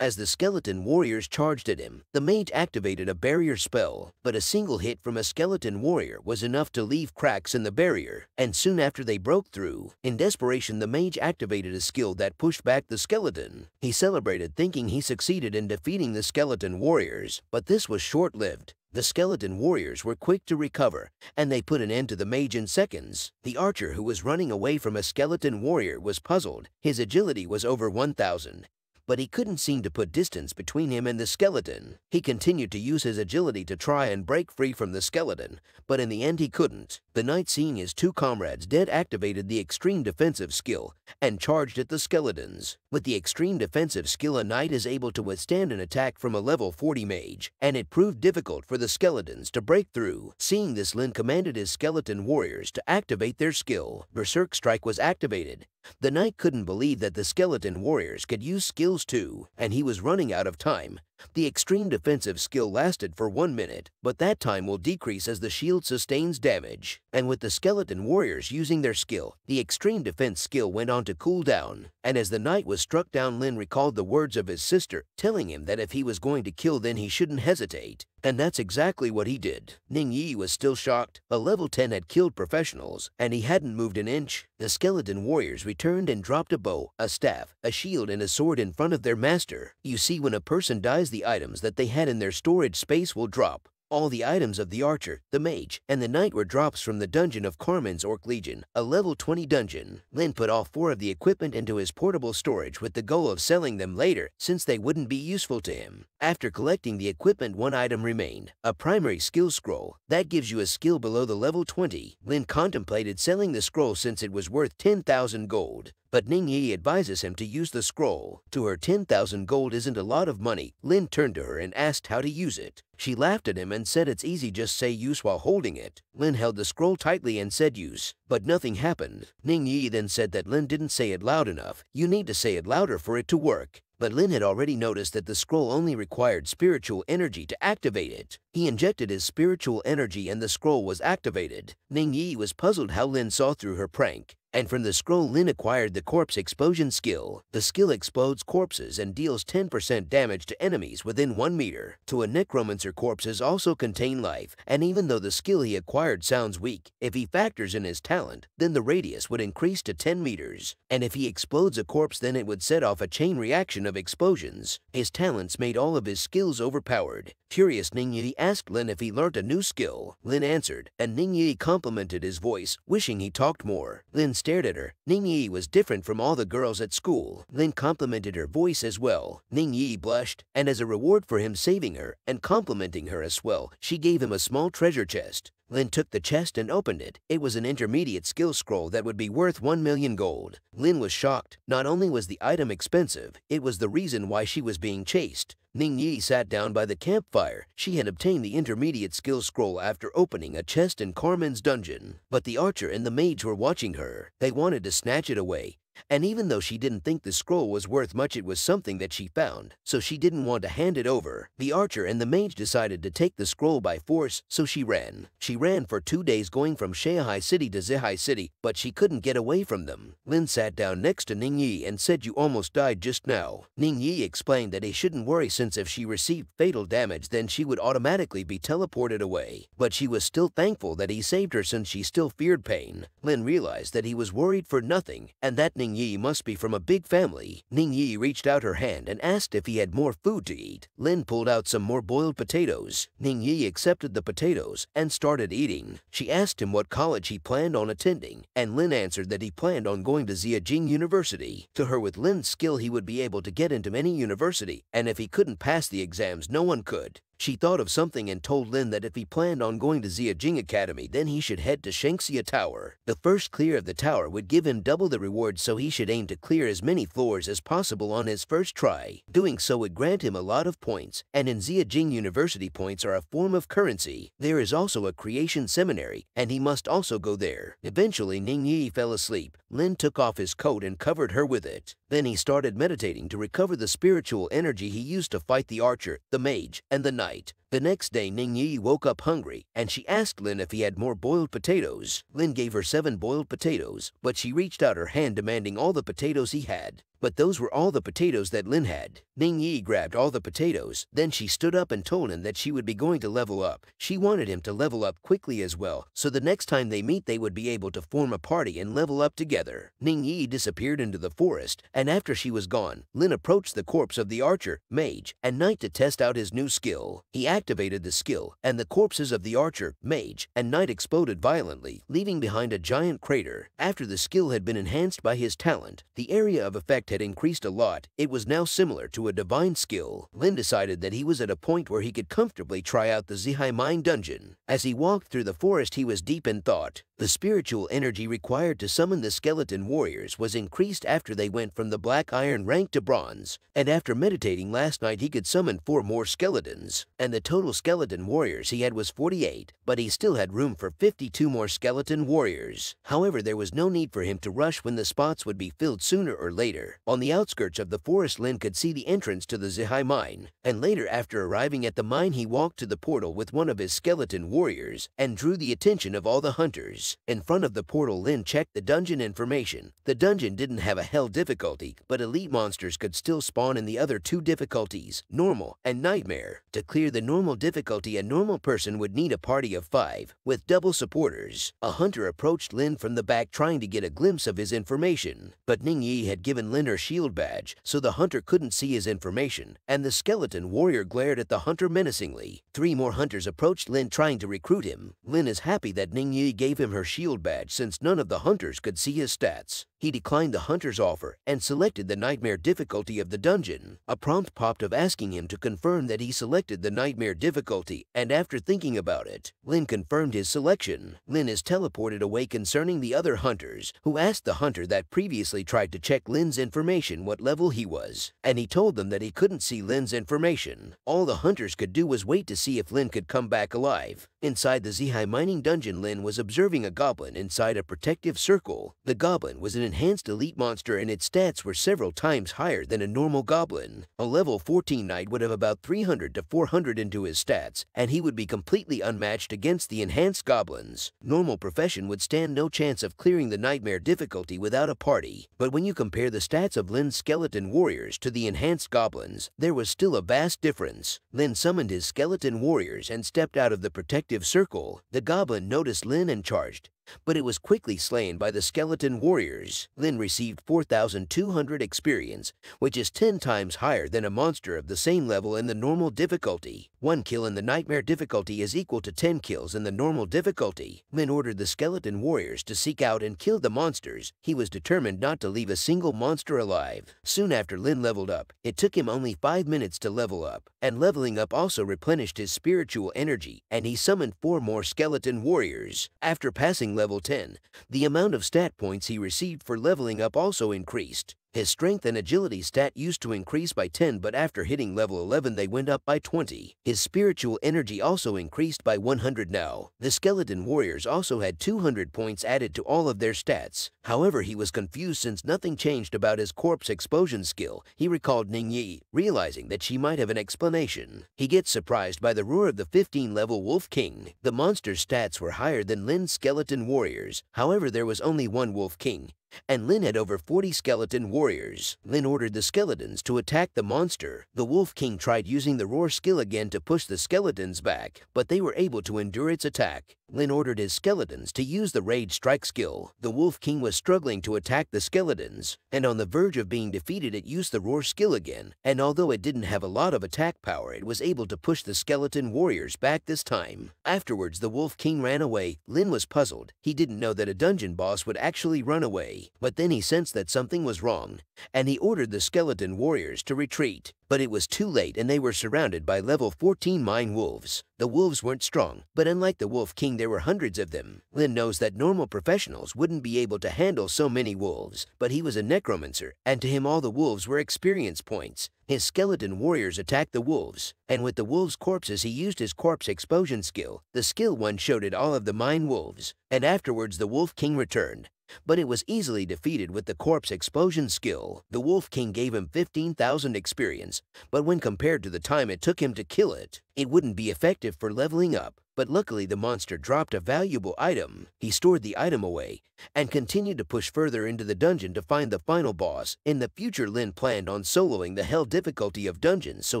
As the skeleton warriors charged at him, the mage activated a barrier spell, but a single hit from a skeleton warrior was enough to leave cracks in the barrier, and soon after they broke through. In desperation, the mage activated a skill that pushed back the skeleton. He celebrated, thinking he succeeded in defeating the skeleton warriors, but this was short-lived. The skeleton warriors were quick to recover, and they put an end to the mage in seconds. The archer who was running away from a skeleton warrior was puzzled. His agility was over 1,000. But he couldn't seem to put distance between him and the skeleton. He continued to use his agility to try and break free from the skeleton, but in the end he couldn't. The knight, seeing his two comrades dead, activated the extreme defensive skill and charged at the skeletons. With the extreme defensive skill, a knight is able to withstand an attack from a level 40 mage, and it proved difficult for the skeletons to break through. Seeing this, Lin commanded his skeleton warriors to activate their skill. Berserk Strike was activated. The knight couldn't believe that the skeleton warriors could use skills too, and he was running out of time. The extreme defensive skill lasted for 1 minute, but that time will decrease as the shield sustains damage. And with the skeleton warriors using their skill, the extreme defense skill went on to cool down. And as the knight was struck down, Lin recalled the words of his sister, telling him that if he was going to kill, then he shouldn't hesitate. And that's exactly what he did. Ning Yi was still shocked. A level 10 had killed professionals, and he hadn't moved an inch. The skeleton warriors returned and dropped a bow, a staff, a shield, and a sword in front of their master. You see, when a person dies, the items that they had in their storage space will drop. All the items of the archer, the mage, and the knight were drops from the dungeon of Carmen's Orc Legion, a level 20 dungeon. Lin put all 4 of the equipment into his portable storage with the goal of selling them later, since they wouldn't be useful to him. After collecting the equipment, 1 item remained, a primary skill scroll. That gives you a skill below the level 20. Lin contemplated selling the scroll since it was worth 10,000 gold. But Ning Yi advises him to use the scroll. To her, 10,000 gold isn't a lot of money. Lin turned to her and asked how to use it. She laughed at him and said it's easy, just say use while holding it. Lin held the scroll tightly and said use, but nothing happened. Ning Yi then said that Lin didn't say it loud enough. You need to say it louder for it to work. But Lin had already noticed that the scroll only required spiritual energy to activate it. He injected his spiritual energy and the scroll was activated. Ning Yi was puzzled how Lin saw through her prank. And from the scroll, Lin acquired the corpse explosion skill. The skill explodes corpses and deals 10% damage to enemies within 1 meter. To a necromancer, corpses also contain life, and even though the skill he acquired sounds weak, if he factors in his talent, then the radius would increase to 10 meters. And if he explodes a corpse, then it would set off a chain reaction of explosions. His talents made all of his skills overpowered. Curious, Ning Yi asked Lin if he learned a new skill. Lin answered, and Ning Yi complimented his voice, wishing he talked more. Lin stared at her. Ning Yi was different from all the girls at school. Lin complimented her voice as well. Ning Yi blushed, and as a reward for him saving her and complimenting her as well, she gave him a small treasure chest. Lin took the chest and opened it. It was an intermediate skill scroll that would be worth 1 million gold. Lin was shocked. Not only was the item expensive, it was the reason why she was being chased. Ning Yi sat down by the campfire. She had obtained the intermediate skill scroll after opening a chest in Carmen's dungeon. But the archer and the mage were watching her. They wanted to snatch it away. And even though she didn't think the scroll was worth much, it was something that she found, so she didn't want to hand it over. The archer and the mage decided to take the scroll by force, so she ran. She ran for 2 days, going from Shanghai City to Zihai City, but she couldn't get away from them. Lin sat down next to Ning Yi and said, "You almost died just now." Ning Yi explained that he shouldn't worry, since if she received fatal damage, then she would automatically be teleported away. But she was still thankful that he saved her, since she still feared pain. Lin realized that he was worried for nothing, and that Ning Yi must be from a big family. Ning Yi reached out her hand and asked if he had more food to eat. Lin pulled out some more boiled potatoes. Ning Yi accepted the potatoes and started eating. She asked him what college he planned on attending, and Lin answered that he planned on going to Zhejiang University. To her, with Lin's skill, he would be able to get into any university, and if he couldn't pass the exams, no one could. She thought of something and told Lin that if he planned on going to Zhejiang Academy, then he should head to Shangxia Tower. The first clear of the tower would give him double the reward, so he should aim to clear as many floors as possible on his first try. Doing so would grant him a lot of points, and in Zhejiang University, points are a form of currency. There is also a creation seminary, and he must also go there. Eventually, Ning Yi fell asleep. Lin took off his coat and covered her with it. Then he started meditating to recover the spiritual energy he used to fight the archer, the mage, and the knight. The next day, Ning Yi woke up hungry, and she asked Lin if he had more boiled potatoes. Lin gave her 7 boiled potatoes, but she reached out her hand demanding all the potatoes he had. But those were all the potatoes that Lin had. Ning Yi grabbed all the potatoes, then she stood up and told him that she would be going to level up. She wanted him to level up quickly as well, so the next time they meet they would be able to form a party and level up together. Ning Yi disappeared into the forest, and after she was gone, Lin approached the corpse of the archer, mage, and knight to test out his new skill. He activated the skill, and the corpses of the archer, mage, and knight exploded violently, leaving behind a giant crater. After the skill had been enhanced by his talent, the area of effect had increased a lot. It was now similar to a divine skill. Lin decided that he was at a point where he could comfortably try out the Zihai Mine dungeon. As he walked through the forest, he was deep in thought. The spiritual energy required to summon the skeleton warriors was increased after they went from the black iron rank to bronze, and after meditating last night he could summon 4 more skeletons, and the total skeleton warriors he had was 48, but he still had room for 52 more skeleton warriors. However, there was no need for him to rush when the spots would be filled sooner or later. On the outskirts of the forest, Lin could see the entrance to the Zihai mine, and later after arriving at the mine he walked to the portal with one of his skeleton warriors and drew the attention of all the hunters. In front of the portal, Lin checked the dungeon information. The dungeon didn't have a hell difficulty, but elite monsters could still spawn in the other 2 difficulties, normal and nightmare. To clear the normal difficulty, a normal person would need a party of 5, with double supporters. A hunter approached Lin from the back trying to get a glimpse of his information, but Ning Yi had given Lin her shield badge, so the hunter couldn't see his information, and the skeleton warrior glared at the hunter menacingly. 3 more hunters approached Lin trying to recruit him. Lin is happy that Ning Yi gave him her shield badge since none of the hunters could see his stats. He declined the hunter's offer and selected the nightmare difficulty of the dungeon. A prompt popped up asking him to confirm that he selected the nightmare difficulty, and after thinking about it, Lin confirmed his selection. Lin is teleported away concerning the other hunters, who asked the hunter that previously tried to check Lin's information what level he was, and he told them that he couldn't see Lin's information. All the hunters could do was wait to see if Lin could come back alive. Inside the Zihai mining dungeon, Lin was observing a goblin inside a protective circle. The goblin was an enhanced elite monster and its stats were several times higher than a normal goblin. A level 14 knight would have about 300 to 400 into his stats, and he would be completely unmatched against the enhanced goblins. Normal profession would stand no chance of clearing the nightmare difficulty without a party, but when you compare the stats of Lin's skeleton warriors to the enhanced goblins, there was still a vast difference. Lin summoned his skeleton warriors and stepped out of the protective circle. The goblin noticed Lin and charged, but it was quickly slain by the skeleton warriors. Lin received 4,200 experience, which is 10 times higher than a monster of the same level in the normal difficulty. 1 kill in the nightmare difficulty is equal to 10 kills in the normal difficulty. Lin ordered the skeleton warriors to seek out and kill the monsters. He was determined not to leave a single monster alive. Soon after Lin leveled up, it took him only 5 minutes to level up, and leveling up also replenished his spiritual energy, and he summoned 4 more skeleton warriors. After passing level 10, the amount of stat points he received for leveling up also increased. His strength and agility stat used to increase by 10, but after hitting level 11 they went up by 20. His spiritual energy also increased by 100 now. The skeleton warriors also had 200 points added to all of their stats. However, he was confused since nothing changed about his corpse explosion skill. He recalled Ning Yi, realizing that she might have an explanation. He gets surprised by the roar of the 15-level Wolf King. The monster's stats were higher than Lin's skeleton warriors. However, there was only 1 Wolf King, and Lin had over 40 skeleton warriors. Lin ordered the skeletons to attack the monster. The Wolf King tried using the roar skill again to push the skeletons back, but they were able to endure its attack. Lin ordered his skeletons to use the Rage Strike skill. The Wolf King was struggling to attack the skeletons, and on the verge of being defeated it used the roar skill again, and although it didn't have a lot of attack power, it was able to push the skeleton warriors back this time. Afterwards, the Wolf King ran away. Lin was puzzled. He didn't know that a dungeon boss would actually run away. But then he sensed that something was wrong, and he ordered the skeleton warriors to retreat. But it was too late and they were surrounded by level 14 mine wolves. The wolves weren't strong, but unlike the Wolf King there were hundreds of them. Lin knows that normal professionals wouldn't be able to handle so many wolves, but he was a necromancer, and to him all the wolves were experience points. His skeleton warriors attacked the wolves, and with the wolves' corpses he used his corpse explosion skill. The skill one-shotted all of the mine wolves, and afterwards the Wolf King returned. but it was easily defeated with the corpse explosion skill. The Wolf King gave him 15,000 experience, but when compared to the time it took him to kill it, it wouldn't be effective for leveling up. But luckily the monster dropped a valuable item. He stored the item away and continued to push further into the dungeon to find the final boss. In the future, Lin planned on soloing the hell difficulty of dungeons so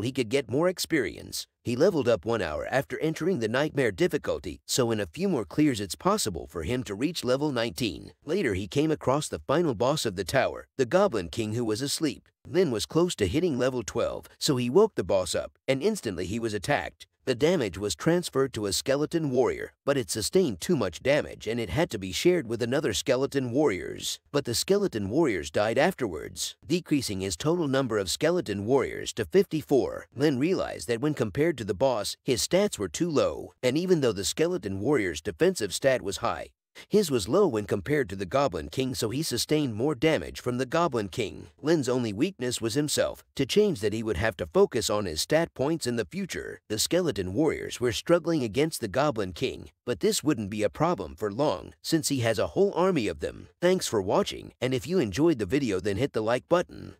he could get more experience. He leveled up 1 hour after entering the nightmare difficulty, so in a few more clears it's possible for him to reach level 19. Later he came across the final boss of the tower, the Goblin King, who was asleep. Lin was close to hitting level 12, so he woke the boss up, and instantly he was attacked. The damage was transferred to a skeleton warrior, but it sustained too much damage and it had to be shared with another skeleton warriors. But the skeleton warriors died afterwards, decreasing his total number of skeleton warriors to 54. Lin realized that when compared to the boss, his stats were too low, and even though the skeleton warrior's defensive stat was high, his was low when compared to the Goblin King, so he sustained more damage from the Goblin King. Lin's only weakness was himself. To change that, he would have to focus on his stat points in the future. The skeleton warriors were struggling against the Goblin King, but this wouldn't be a problem for long since he has a whole army of them. Thanks for watching, and if you enjoyed the video then hit the like button.